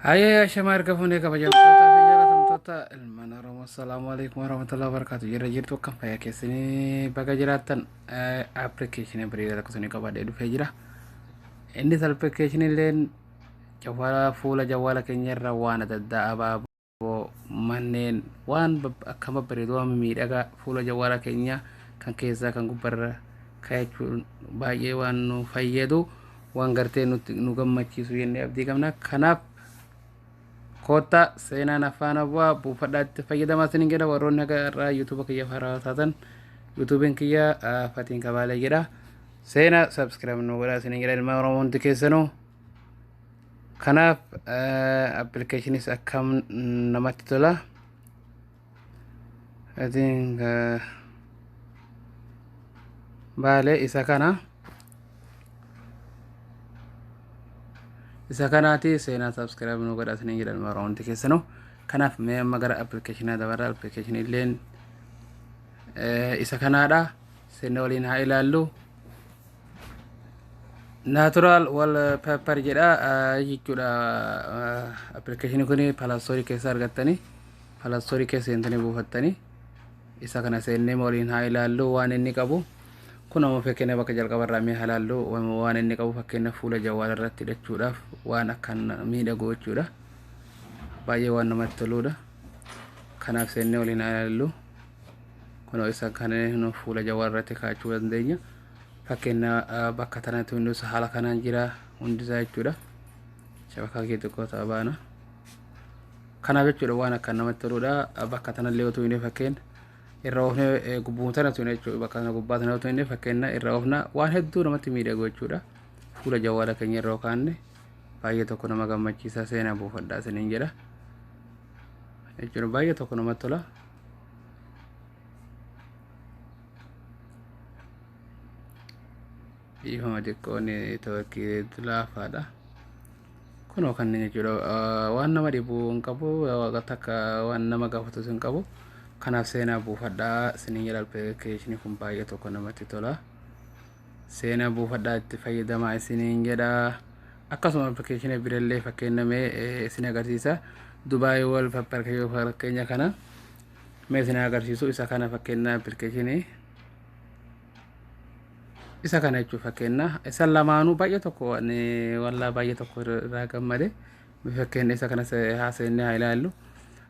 Hai Syamar kafune kabajamtoota fayyadatamtoota ilmaan Oromoo assalamu alaikum warahmatullahi wabarakatuh jirtu akkam fayya keessanii baga jiraattan application bareda akkasuni qabadhe dhufe jira inni application illeen jawala fuula jawala keenyarra waan adda abaaboo manneen waan akkam bareedu waan miidhagaa fuula jawala keenya kan keessaa kan gubbarra kaayachuun baay'ee waan nu fayyadu waan gartee nu gammachiisu jennee abdii qabna kanaaf kota sena nafana bufadha itti fayadama isiniin jedha warroonni irraa Yutubi kiyya faraatatan Yutubiin kiyya fatiin kabalee jedha sena subscribe nu godha isiniin jedha ilma Oromoo hundi keessanuu kanaaf applicationis akkam namatti tola I think baale isa kanaati sena subscribe nu godha isiniin jedha ilma Oromoo hundi keessanuu kanaaf mee amma gara application dabarra application illeen isa kanadha sena waliin haa ilaallu natural wallpaper jedha jechuudha application kuni Play Store keessa argattanii Play Store keessa seentanii buufattanii isa kana seennee waliin haa ilaallu waan inni qabu kun amma fakkeenya bakka jalqabarraa mee halaallu waan inni qabu fakkeenya fuula jawala irratti hidhachuudhaaf waan akkan miidhagu jechuudha baay'ee waan namatti toludha kanaaf seennee waliin haa ilaallu kun isa kana fuula jawala irratti kaa'achuu dandeenya fakkeenya bakka tanatti Windows haala kanaan jira hundisaa jechuudha shabaka kee tokko taabana kanaaf jechuudha waan akkan namatti toludha bakka tanallee otoo inni fakkeenya irra ofne gubbumtana tuni jechuudha bakka kana gubbaatana otoo inni fakkeenya irra ofna waan hedduu namatti miidhagu jechuudha fuula jawala keenya irra kaanne baay'ee tokko nama gammachiisa sena bufadha isiniin jedha jechuudha baay'ee tokko namatti tola ifama xiqqoon tawakkii laafaadha kunoo kanneen jechuudha waan nama dhibu hin qabu takka waan nama gaafatu hin qabu kanaaf sena bufadha isiniin jedha application kun baay'ee tokko namatti tola sena bufadha itti fayyadama isiniin jedha akkasuma application birallee fakkeenya mee isin agarsiisa Dubai wallpaper fakkeenya kana mee isin agarsiisu isa kana fakkeenya application isa kana jechuudha fakkeenya isa lamaanuu baay'ee tokko wallaa baay'ee tokko irraa gammade fakkeenya isa kana haasa'inne haa ilaallu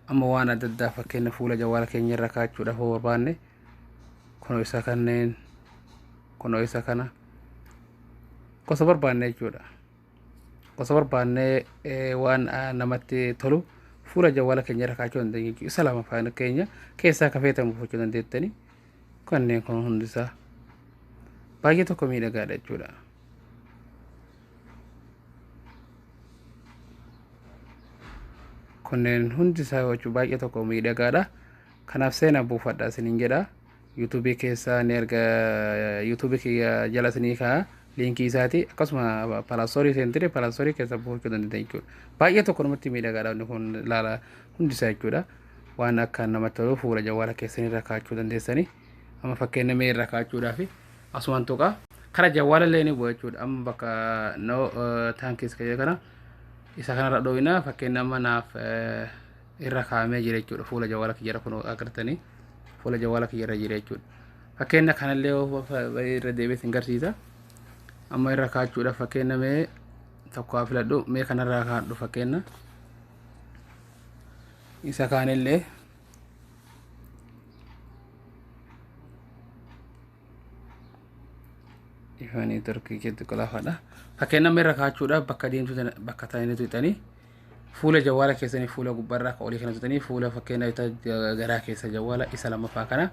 amma waan adda fakkeenya fuula jawala keenya irra kaa'achuudhaaf barbaanne kunoo isa kanneen kunoo isa kana gosa barbaanne jechuudha gosa barbaanne waan namatti tolu fuula jawala keenya irra kaa'achuu dandeenya isa lama faana keenya keessaa kafeetamu gochuu dandeettanii kanneen kun hundisaa baay'ee tokko miidhagaadha jechuudha kunneen hundisaa gochuu baay'ee tokko miidhagaadha kanaaf sena bufadha isiniin jedha Yutubi keessa ni arga Yutubi kiyya jala isinii kaa linkii isaati akkasuma Play Store seentire Play Store keessa buufachuu dandeenya jechuudha baay'ee tokko namatti miidhagaadha kun laala hundisaa jechuudha waan akka namatti tolu fuula jawala keessanii irra kaa'achuu dandeessanii amma fakkeenya mee irra kaa'achuudhaaf asumaan tuqa kara jawala illee ni bu'a jechuudha amma bakka no taankis kiyya kana isa kanarra dhooyina fakkeenya amma naaf irra kaa'amee jira jechuudha fuula jawala kiyya kun agartanii fuula jawala kiyya irra jira jechuudha fakkeenya kanallee irra deebiin agarsiisa amma irra kaa'achuudhaaf fakkeenya mee tokko filadhu mee kanarraa kaa'adhu fakkeenya isa kaanillee ifani turkii keetti qolaafadha fakkeenya mee irra kaa'achuudhaaf bakka deemtu bakka ta'anii tuqxanii fuula jawala keessanii fuula gubbarraa ka olii kana tuqxanii fuula fakkeenya garaa keessa jawala isa lamaffaa kana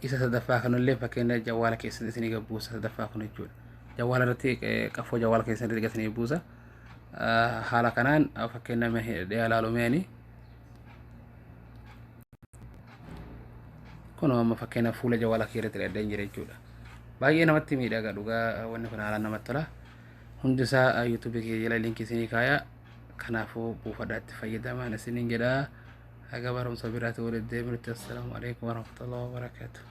isa sadaffaa kanallee fakkeenya jawala keessatti isinii gabbuusa sadaffaa kun jechuudha jawala irratti qafoo jawala keessatti dhiqatanii buusa haala kanaan fakkeenya mee ilaalumeeni kun amma fakkeenya fuula jawala keessatti dhiqadheen jira jechuudha baay'ee namatti miidhaga dhugaa wanni kun haalaan namatti tola hundisaa Yutubi kee jala linkii isinii kaaya kanaafuu bufadha itti fayyadamaa isiniin jedha haga barumsa biraatti walitti deebinutti assalamu alaikum warahmatullahi wabarakatuh